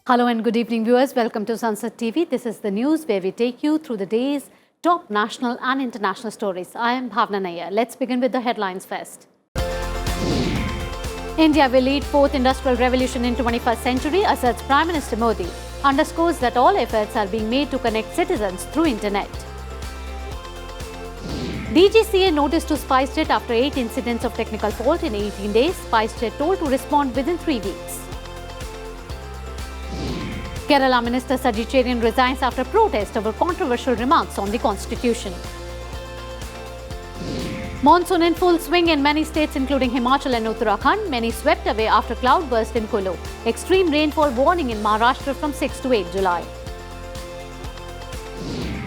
Hello and good evening viewers. Welcome to Sansad TV. This is the news where we take you through the day's top national and international stories. I am Bhawna Nayar. Let's begin with the headlines first. India will lead fourth industrial revolution in 21st century, asserts Prime Minister Modi. Underscores that all efforts are being made to connect citizens through internet. DGCA notice to SpiceJet after 8 incidents of technical fault in 18 days. SpiceJet told to respond within 3 weeks. Kerala Minister Sajid resigns after protest over controversial remarks on the constitution. Monsoon in full swing in many states including Himachal and Uttarakhand. Many swept away after cloudburst in Kulu. Extreme rainfall warning in Maharashtra from 6 to 8 July.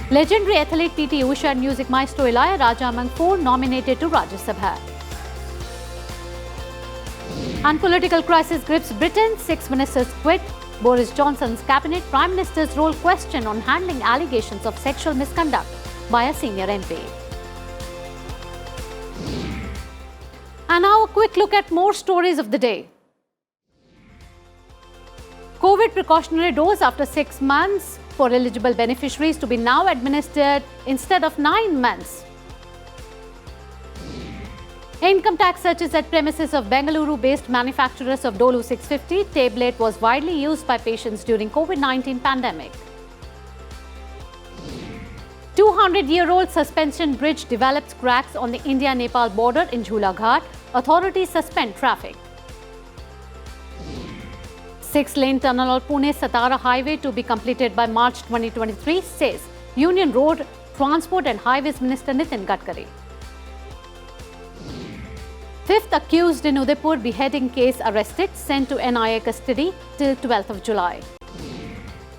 Legendary athlete PT Usha and music maestro Raja among 4 nominated to Rajya Sabha. And political crisis grips Britain. 6 ministers quit. Boris Johnson's cabinet. Prime Minister's role questioned on handling allegations of sexual misconduct by a senior MP. And now a quick look at more stories of the day. COVID precautionary dose after 6 months for eligible beneficiaries to be now administered instead of 9 months. Income tax searches at premises of Bengaluru-based manufacturers of Dolu 650 tablet was widely used by patients during COVID-19 pandemic. 200-year-old suspension bridge develops cracks on the India-Nepal border in Jhula Ghat. Authorities suspend traffic. 6-lane tunnel on Pune-Satara highway to be completed by March 2023, says Union Road Transport and Highways Minister Nitin Gadkari. 5th accused in Udaipur beheading case arrested, sent to NIA custody till 12th of July.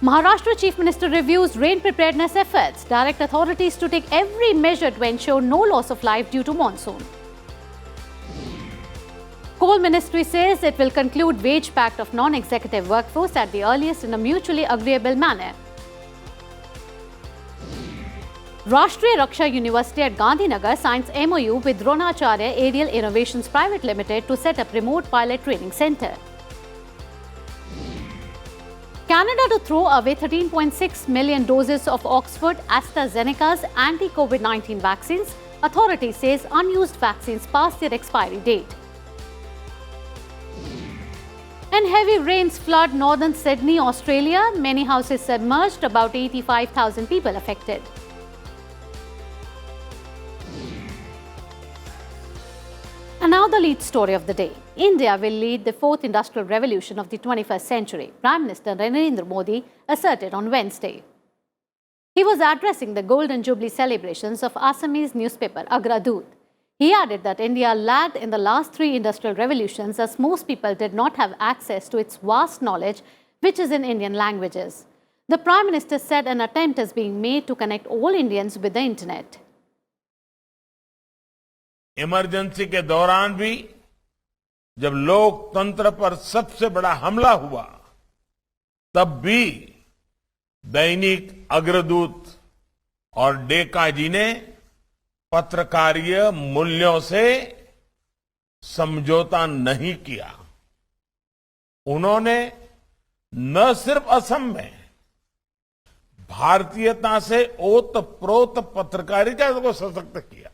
Maharashtra Chief Minister reviews rain preparedness efforts, direct authorities to take every measure to ensure no loss of life due to monsoon. Coal Ministry says it will conclude wage pact of non-executive workforce at the earliest in a mutually agreeable manner. Rashtriya Raksha University at Gandhinagar signs MOU with Dronacharya Aerial Innovations Private Limited to set up remote pilot training center. Canada to throw away 13.6 million doses of Oxford AstraZeneca's anti-COVID-19 vaccines. Authority says unused vaccines past their expiry date. And heavy rains flood northern Sydney, Australia. Many houses submerged, about 85,000 people affected. And now the lead story of the day. India will lead the fourth industrial revolution of the 21st century, Prime Minister Narendra Modi asserted on Wednesday. He was addressing the Golden Jubilee celebrations of Assamese newspaper Agradoot. He added that India lagged in the last 3 industrial revolutions as most people did not have access to its vast knowledge, which is in Indian languages. The Prime Minister said an attempt is being made to connect all Indians with the internet. Emergency के दौरान भी जब लोकतंत्र पर सबसे बड़ा हमला हुआ, तब भी दैनिक अग्रदूत और डेका जी ने पत्रकारीय मूल्यों से समझौता नहीं किया। उन्होंने न सिर्फ असम में भारतीयता से ओतप्रोत पत्रकारिता को सशक्त किया,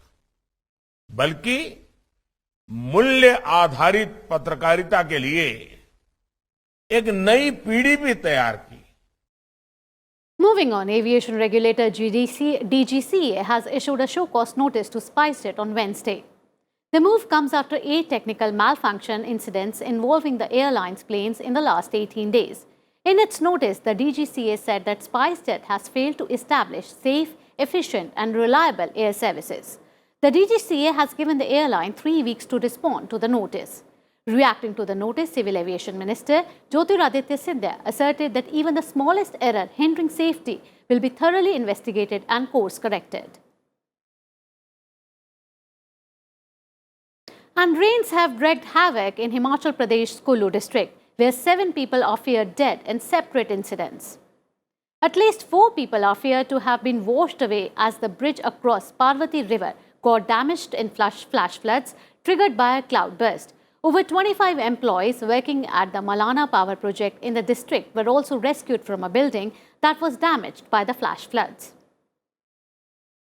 बल्कि मूल्य आधारित पत्रकारिता के लिए एक नई पीढ़ी भी तैयार की। Moving on, aviation regulator DGCA has issued a show-cause notice to SpiceJet on Wednesday. The move comes after 8 technical malfunction incidents involving the airline's planes in the last 18 days. In its notice, the DGCA said that SpiceJet has failed to establish safe, efficient and reliable air services. The DGCA has given the airline 3 weeks to respond to the notice. Reacting to the notice, Civil Aviation Minister Jyotiraditya Scindia asserted that even the smallest error hindering safety will be thoroughly investigated and course-corrected. And rains have wreaked havoc in Himachal Pradesh's Kulu district, where 7 people are feared dead in separate incidents. At least 4 people are feared to have been washed away as the bridge across Parvati River got damaged in flash floods triggered by a cloudburst. Over 25 employees working at the Malana power project in the district were also rescued from a building that was damaged by the flash floods.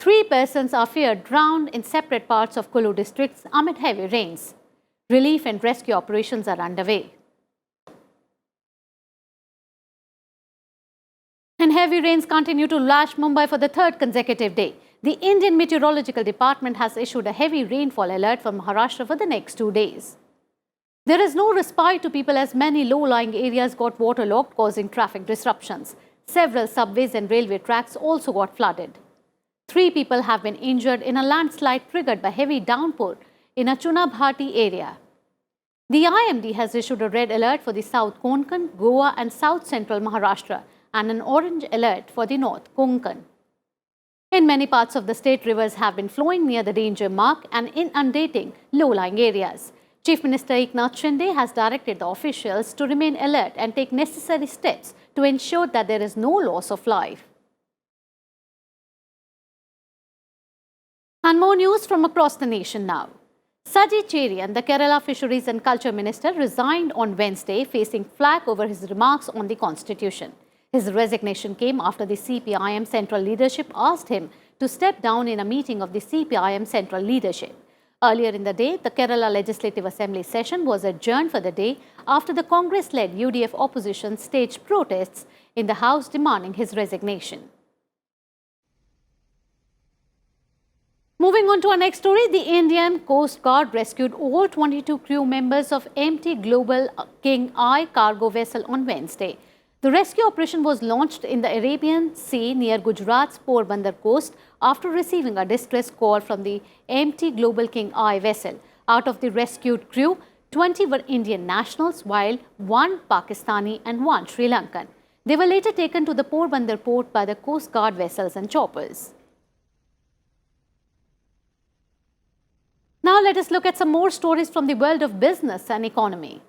3 persons are feared drowned in separate parts of Kulu districts amid heavy rains. Relief and rescue operations are underway. And heavy rains continue to lash Mumbai for the 3rd consecutive day. The Indian Meteorological Department has issued a heavy rainfall alert for Maharashtra for the next 2 days. There is no respite to people as many low-lying areas got waterlogged, causing traffic disruptions. Several subways and railway tracks also got flooded. 3 people have been injured in a landslide triggered by heavy downpour in a Chunabhati area. The IMD has issued a red alert for the South Konkan, Goa and South Central Maharashtra and an orange alert for the North Konkan. In many parts of the state, rivers have been flowing near the danger mark and inundating low-lying areas. Chief Minister Eknath Shinde has directed the officials to remain alert and take necessary steps to ensure that there is no loss of life. And more news from across the nation now. Saji Cherian, the Kerala Fisheries and Culture Minister, resigned on Wednesday, facing flack over his remarks on the Constitution. His resignation came after the CPIM Central Leadership asked him to step down in a meeting of the CPIM Central Leadership. Earlier in the day, the Kerala Legislative Assembly session was adjourned for the day after the Congress-led UDF opposition staged protests in the House demanding his resignation. Moving on to our next story, the Indian Coast Guard rescued all 22 crew members of MT Global King I cargo vessel on Wednesday. The rescue operation was launched in the Arabian Sea near Gujarat's Porbandar coast after receiving a distress call from the MT Global King I vessel. Out of the rescued crew, 20 were Indian nationals, while 1 Pakistani and 1 Sri Lankan. They were later taken to the Porbandar port by the Coast Guard vessels and choppers. Now let us look at some more stories from the world of business and economy.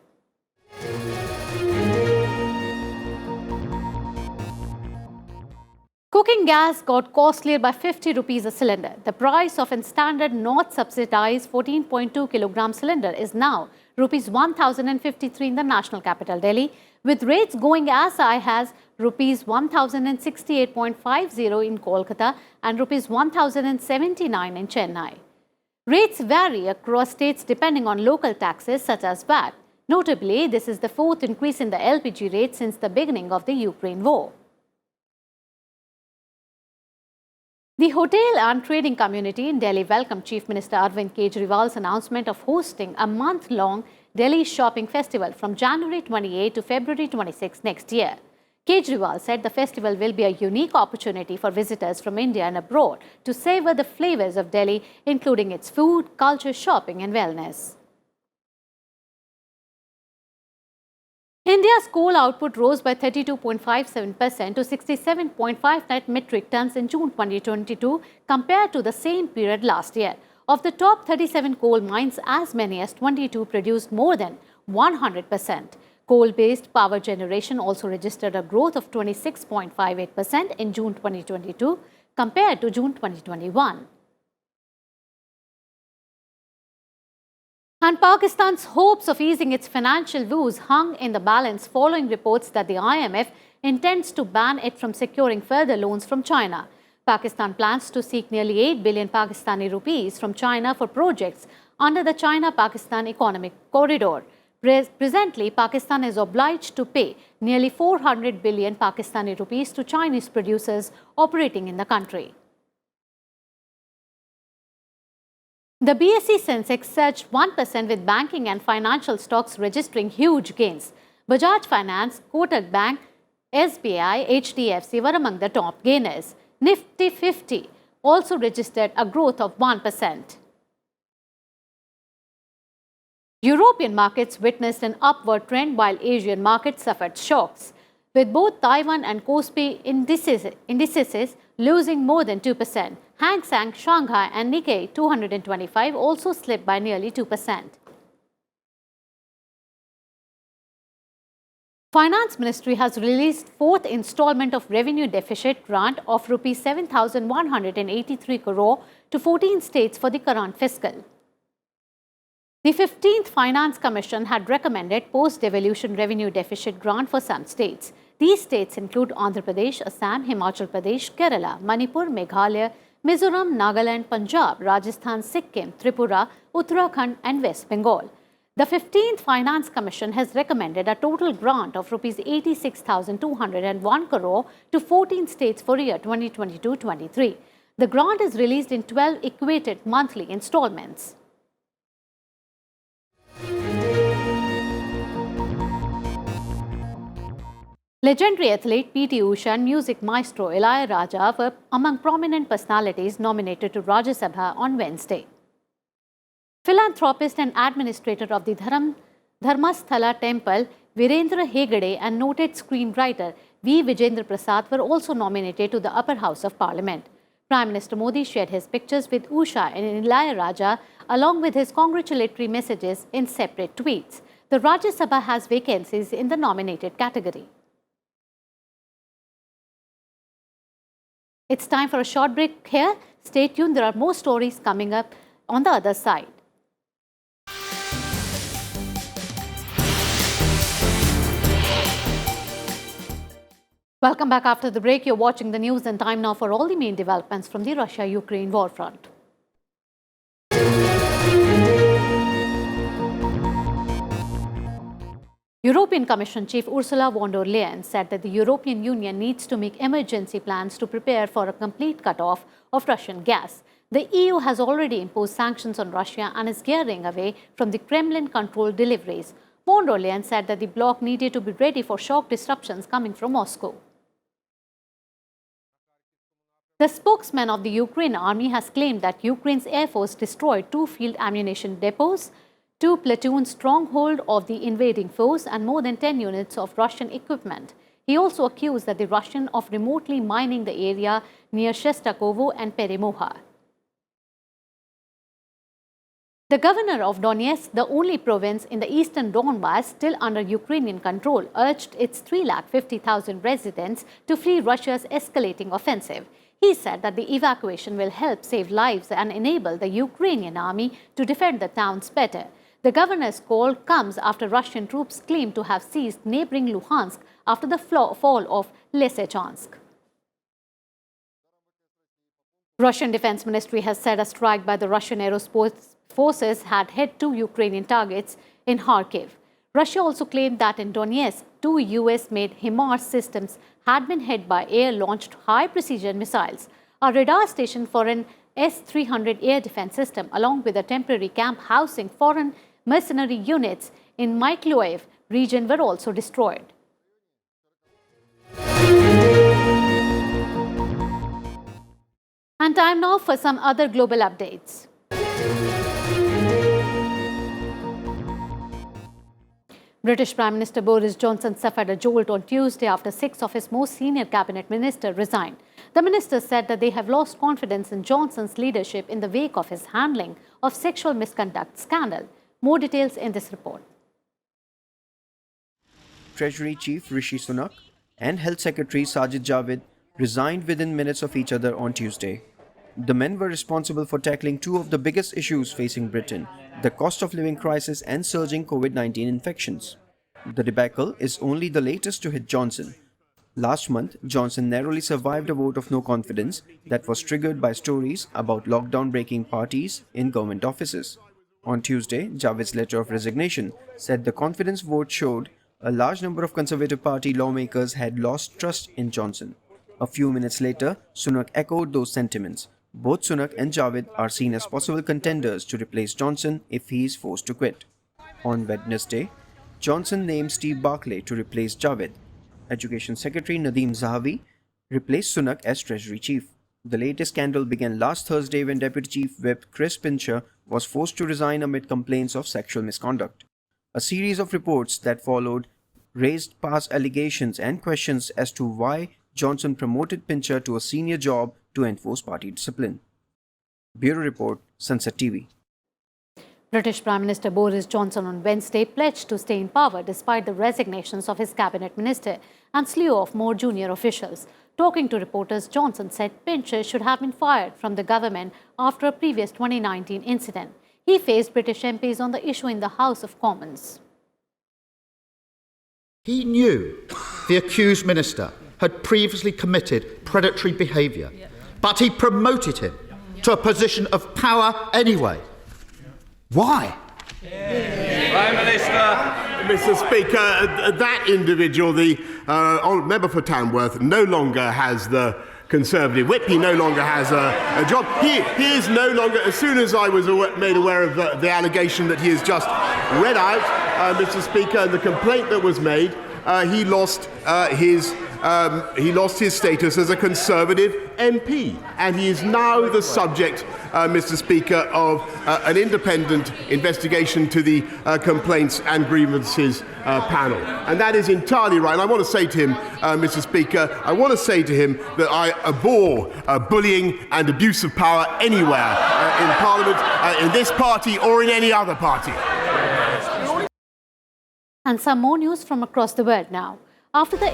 Cooking gas got costlier by 50 rupees a cylinder. The price of a standard not subsidized 14.2 kilogram cylinder is now rupees 1053 in the national capital Delhi, with rates going as high as rupees 1068.50 in Kolkata and rupees 1079 in Chennai. Rates vary across states depending on local taxes such as VAT. Notably, this is the 4th increase in the LPG rate since the beginning of the Ukraine war. The hotel and trading community in Delhi welcomed Chief Minister Arvind Kejriwal's announcement of hosting a month-long Delhi shopping festival from January 28 to February 26 next year. Kejriwal said the festival will be a unique opportunity for visitors from India and abroad to savor the flavors of Delhi, including its food, culture, shopping and wellness. India's coal output rose by 32.57% to 67.59 metric tons in June 2022 compared to the same period last year. Of the top 37 coal mines, as many as 22 produced more than 100%. Coal-based power generation also registered a growth of 26.58% in June 2022 compared to June 2021. And Pakistan's hopes of easing its financial woes hung in the balance following reports that the IMF intends to ban it from securing further loans from China. Pakistan plans to seek nearly 8 billion Pakistani rupees from China for projects under the China-Pakistan Economic Corridor. Presently, Pakistan is obliged to pay nearly 400 billion Pakistani rupees to Chinese producers operating in the country. The BSE Sensex surged 1% with banking and financial stocks registering huge gains. Bajaj Finance, Kotak Bank, SBI, HDFC were among the top gainers. Nifty 50 also registered a growth of 1%. European markets witnessed an upward trend while Asian markets suffered shocks, with both Taiwan and Kospi indices losing more than 2%. Hang Seng, Shanghai and Nikkei 225 also slipped by nearly 2%. Finance Ministry has released 4th installment of revenue deficit grant of Rs 7,183 crore to 14 states for the current fiscal. The 15th Finance Commission had recommended post-devolution revenue deficit grant for some states. These states include Andhra Pradesh, Assam, Himachal Pradesh, Kerala, Manipur, Meghalaya, Mizoram, Nagaland, Punjab, Rajasthan, Sikkim, Tripura, Uttarakhand and West Bengal. The 15th Finance Commission has recommended a total grant of Rs 86,201 crore to 14 states for year 2022-23. The grant is released in 12 equated monthly installments. Legendary athlete P.T. Usha and music maestro Ilayaraja were among prominent personalities nominated to Rajya Sabha on Wednesday. Philanthropist and administrator of the Dharmasthala Temple, Virendra Hegde, and noted screenwriter V. Vijendra Prasad were also nominated to the upper house of parliament. Prime Minister Modi shared his pictures with Usha and Ilayaraja along with his congratulatory messages in separate tweets. The Rajya Sabha has vacancies in the nominated category. It's time for a short break here. Stay tuned, there are more stories coming up on the other side. Welcome back after the break. You're watching the news and time now for all the main developments from the Russia-Ukraine war front. European Commission Chief Ursula von der Leyen said that the European Union needs to make emergency plans to prepare for a complete cut-off of Russian gas. The EU has already imposed sanctions on Russia and is gearing away from the Kremlin-controlled deliveries. Von der Leyen said that the bloc needed to be ready for shock disruptions coming from Moscow. The spokesman of the Ukraine army has claimed that Ukraine's air force destroyed 2 field ammunition depots, 2 platoons stronghold of the invading force, and more than 10 units of Russian equipment. He also accused that the Russian of remotely mining the area near Shestakovo and Peremoha. The governor of Donetsk, the only province in the eastern Donbass still under Ukrainian control, urged its 350,000 residents to flee Russia's escalating offensive. He said that the evacuation will help save lives and enable the Ukrainian army to defend the towns better. The governor's call comes after Russian troops claim to have seized neighboring Luhansk after the fall of Lysychansk. Russian Defense Ministry has said a strike by the Russian Aerospace Forces had hit 2 Ukrainian targets in Kharkiv. Russia also claimed that in Donetsk, 2 US-made HIMARS systems had been hit by air-launched high-precision missiles. A radar station for an S-300 air defense system, along with a temporary camp housing foreign mercenary units in Mykolaiv region, were also destroyed. And time now for some other global updates. British Prime Minister Boris Johnson suffered a jolt on Tuesday after 6 of his most senior cabinet ministers resigned. The ministers said that they have lost confidence in Johnson's leadership in the wake of his handling of sexual misconduct scandal. More details in this report. Treasury Chief Rishi Sunak and Health Secretary Sajid Javid resigned within minutes of each other on Tuesday. The men were responsible for tackling 2 of the biggest issues facing Britain, the cost of living crisis and surging COVID-19 infections. The debacle is only the latest to hit Johnson. Last month, Johnson narrowly survived a vote of no confidence that was triggered by stories about lockdown-breaking parties in government offices. On Tuesday, Javid's letter of resignation said the confidence vote showed a large number of Conservative Party lawmakers had lost trust in Johnson. A few minutes later, Sunak echoed those sentiments. Both Sunak and Javid are seen as possible contenders to replace Johnson if he is forced to quit. On Wednesday, Johnson named Steve Barclay to replace Javid. Education Secretary Nadeem Zahawi replaced Sunak as Treasury Chief. The latest scandal began last Thursday when Deputy Chief Whip Chris Pincher was forced to resign amid complaints of sexual misconduct. A series of reports that followed raised past allegations and questions as to why Johnson promoted Pincher to a senior job to enforce party discipline. Bureau Report, Sansad TV. British Prime Minister Boris Johnson on Wednesday pledged to stay in power despite the resignations of his cabinet minister and slew of more junior officials. Talking to reporters, Johnson said Pincher should have been fired from the government after a previous 2019 incident. He faced British MPs on the issue in the House of Commons. He knew the accused minister had previously committed predatory behaviour, but he promoted him to a position of power anyway. Why? Prime Minister. Mr. Speaker, that individual, the member for Tamworth, no longer has the Conservative whip. He no longer has a job. He is no longer, as soon as I was made aware of the allegation that he has just read out, Mr. Speaker, the complaint that was made, he lost his status as a Conservative MP, and he is now the subject, Mr. Speaker, of an independent investigation to the Complaints and Grievances panel. And that is entirely right. And I want to say to him, Mr. Speaker, I want to say to him that I abhor bullying and abuse of power anywhere in Parliament, in this party or in any other party. And some more news from across the world now. After the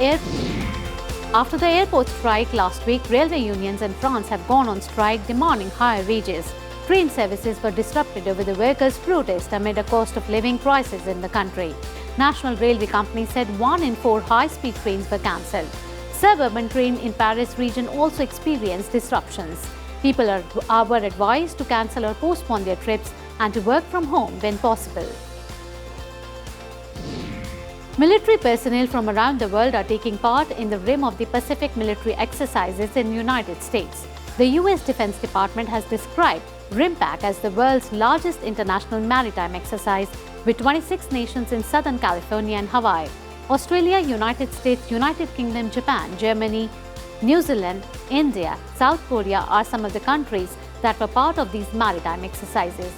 airport strike last week, railway unions in France have gone on strike demanding higher wages. Train services were disrupted over the workers' protest amid a cost of living crisis in the country. National Railway Company said 1 in 4 high-speed trains were cancelled. Suburban train in Paris region also experienced disruptions. People were advised to cancel or postpone their trips and to work from home when possible. Military personnel from around the world are taking part in the Rim of the Pacific military exercises in the United States. The U.S. Defense Department has described RIMPAC as the world's largest international maritime exercise, with 26 nations in Southern California and Hawaii. Australia, United States, United Kingdom, Japan, Germany, New Zealand, India, South Korea are some of the countries that were part of these maritime exercises.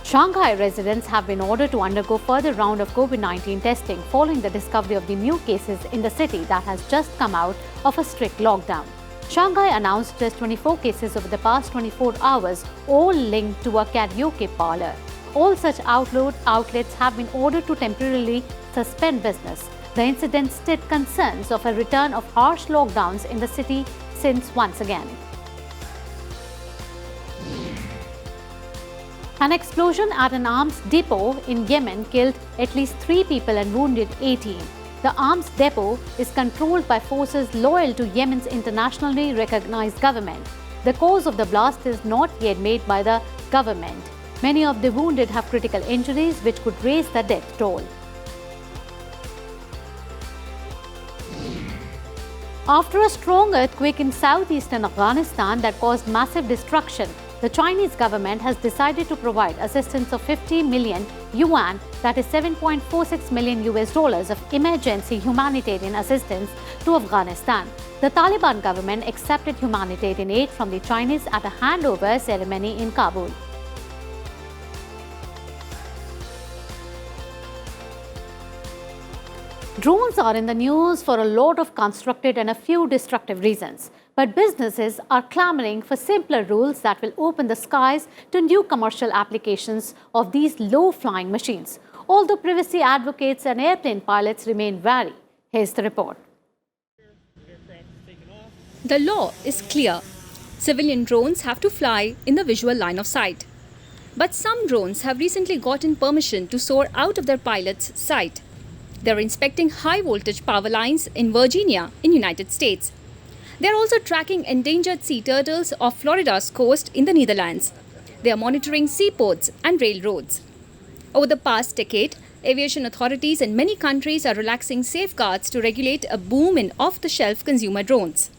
Shanghai residents have been ordered to undergo further round of COVID-19 testing following the discovery of the new cases in the city that has just come out of a strict lockdown. Shanghai announced just 24 cases over the past 24 hours, all linked to a karaoke parlor. All such outlets have been ordered to temporarily suspend business. The incident stirred concerns of a return of harsh lockdowns in the city since once again. An explosion at an arms depot in Yemen killed at least 3 people and wounded 18. The arms depot is controlled by forces loyal to Yemen's internationally recognized government. The cause of the blast is not yet made by the government. Many of the wounded have critical injuries which could raise the death toll. After a strong earthquake in southeastern Afghanistan that caused massive destruction, the Chinese government has decided to provide assistance of 50 million yuan, that is $7.46 million of emergency humanitarian assistance to Afghanistan. The Taliban government accepted humanitarian aid from the Chinese at a handover ceremony in Kabul. Drones are in the news for a lot of constructive and a few destructive reasons. But businesses are clamoring for simpler rules that will open the skies to new commercial applications of these low-flying machines. Although privacy advocates and airplane pilots remain wary. Here's the report. The law is clear. Civilian drones have to fly in the visual line of sight. But some drones have recently gotten permission to soar out of their pilot's sight. They're inspecting high-voltage power lines in Virginia, in United States. They're also tracking endangered sea turtles off Florida's coast in the Netherlands. They are monitoring seaports and railroads. Over the past decade, aviation authorities in many countries are relaxing safeguards to regulate a boom in off-the-shelf consumer drones.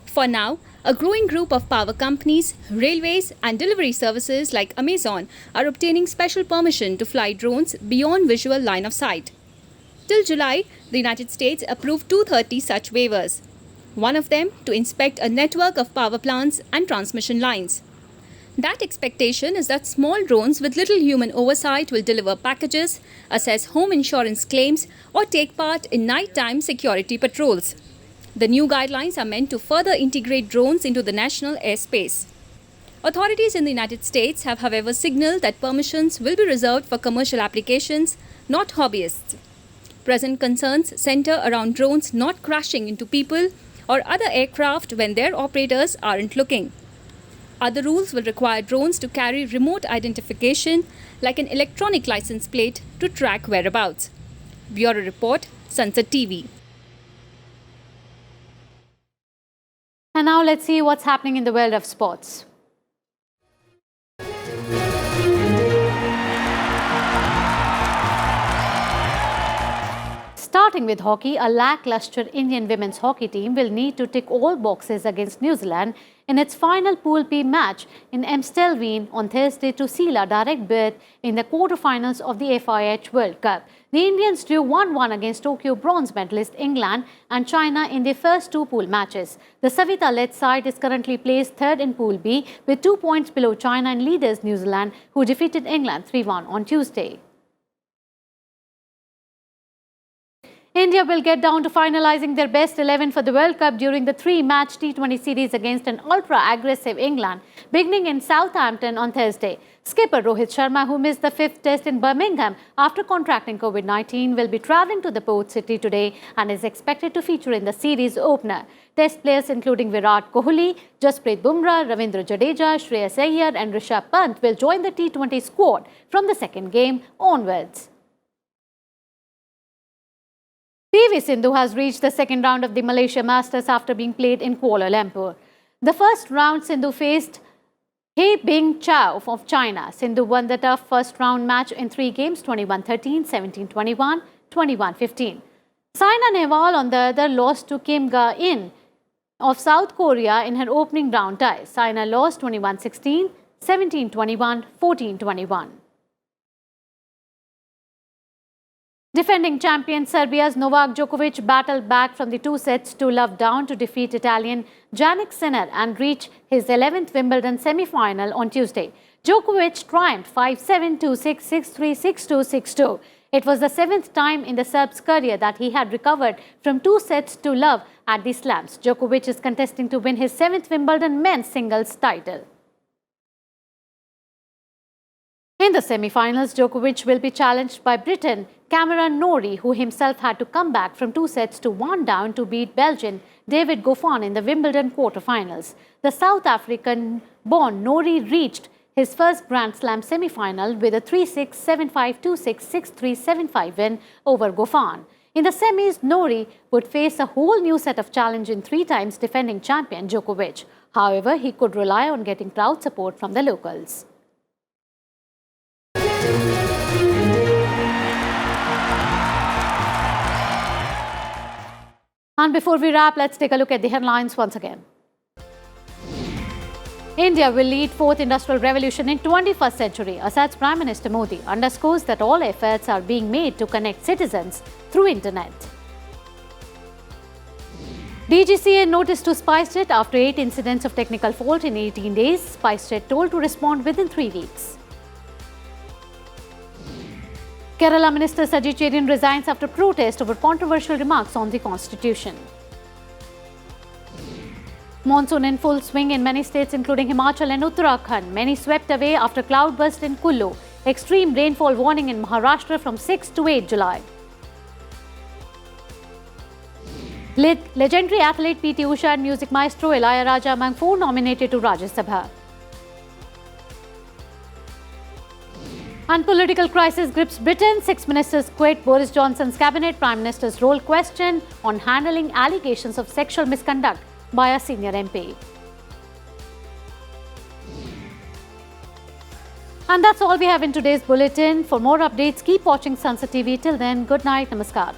For now, a growing group of power companies, railways and delivery services like Amazon are obtaining special permission to fly drones beyond visual line of sight. Till July, the United States approved 230 such waivers. One of them to inspect a network of power plants and transmission lines. That expectation is that small drones with little human oversight will deliver packages, assess home insurance claims, or take part in nighttime security patrols. The new guidelines are meant to further integrate drones into the national airspace. Authorities in the United States have, however, signaled that permissions will be reserved for commercial applications, not hobbyists. Present concerns center around drones not crashing into people or other aircraft when their operators aren't looking. Other rules will require drones to carry remote identification like an electronic license plate to track whereabouts. Bureau Report, Sansad TV. And now let's see what's happening in the world of sports. Starting with hockey, a lackluster Indian women's hockey team will need to tick all boxes against New Zealand in its final Pool P match in Amstelveen on Thursday to seal a direct berth in the quarterfinals of the FIH World Cup. The Indians drew 1-1 against Tokyo bronze medalist England and China in their first two pool matches. The Savita-led side is currently placed third in Pool B with 2 points below China and leaders New Zealand, who defeated England 3-1 on Tuesday. India will get down to finalising their best 11 for the World Cup during the three-match T20 series against an ultra-aggressive England, beginning in Southampton on Thursday. Skipper Rohit Sharma, who missed the fifth test in Birmingham after contracting COVID-19, will be travelling to the port city today and is expected to feature in the series opener. Test players including Virat Kohli, Jasprit Bumrah, Ravindra Jadeja, Shreyas Iyer and Rishabh Pant will join the T20 squad from the second game onwards. PV Sindhu has reached the second round of the Malaysia Masters after being played in Kuala Lumpur. The first round, Sindhu faced He Bing-Chao of China. Sindhu won the tough first round match in 3 games, 21-13, 17-21, 21-15. Saina Nehwal, on the other, lost to Kim Ga-in of South Korea in her opening round tie. Saina lost 21-16, 17-21, 14-21. Defending champion Serbia's Novak Djokovic battled back from the 2-0 down to defeat Italian Jannik Sinner and reach his 11th Wimbledon semi-final on Tuesday. Djokovic triumphed 5-7, 2-6, 6-3, 6-2, 6-2. It was the 7th time in the Serb's career that he had recovered from 2-0 at the slams. Djokovic is contesting to win his 7th Wimbledon men's singles title. In the semi-finals, Djokovic will be challenged by Briton Cameron Norrie, who himself had to come back from 2-1 down to beat Belgian David Goffin in the Wimbledon quarter-finals. The South African-born Norrie reached his first Grand Slam semi-final with a 3-6, 7-5, 2-6, 6-3, 7-5 win over Goffin. In the semis, Norrie would face a whole new set of challenge in 3 times defending champion Djokovic. However, he could rely on getting crowd support from the locals. And before we wrap, let's take a look at the headlines once again. India will lead 4th industrial revolution in 21st century. Assad's Prime Minister Modi underscores that all efforts are being made to connect citizens through internet. DGCA notice to SpiceJet after 8 incidents of technical fault in 18 days. SpiceJet told to respond within 3 weeks. Kerala Minister Saji Cherian resigns after protest over controversial remarks on the Constitution. Monsoon in full swing in many states including Himachal and Uttarakhand. Many swept away after cloudburst in Kullu. Extreme rainfall warning in Maharashtra from 6 to 8 July. Legendary athlete P.T. Usha and music maestro Ilayaraja among 4 nominated to Rajya Sabha. And political crisis grips Britain. 6 ministers quit Boris Johnson's cabinet. Prime Minister's role questioned on handling allegations of sexual misconduct by a senior MP. And that's all we have in today's bulletin. For more updates, keep watching Sansad TV. Till then, good night. Namaskar.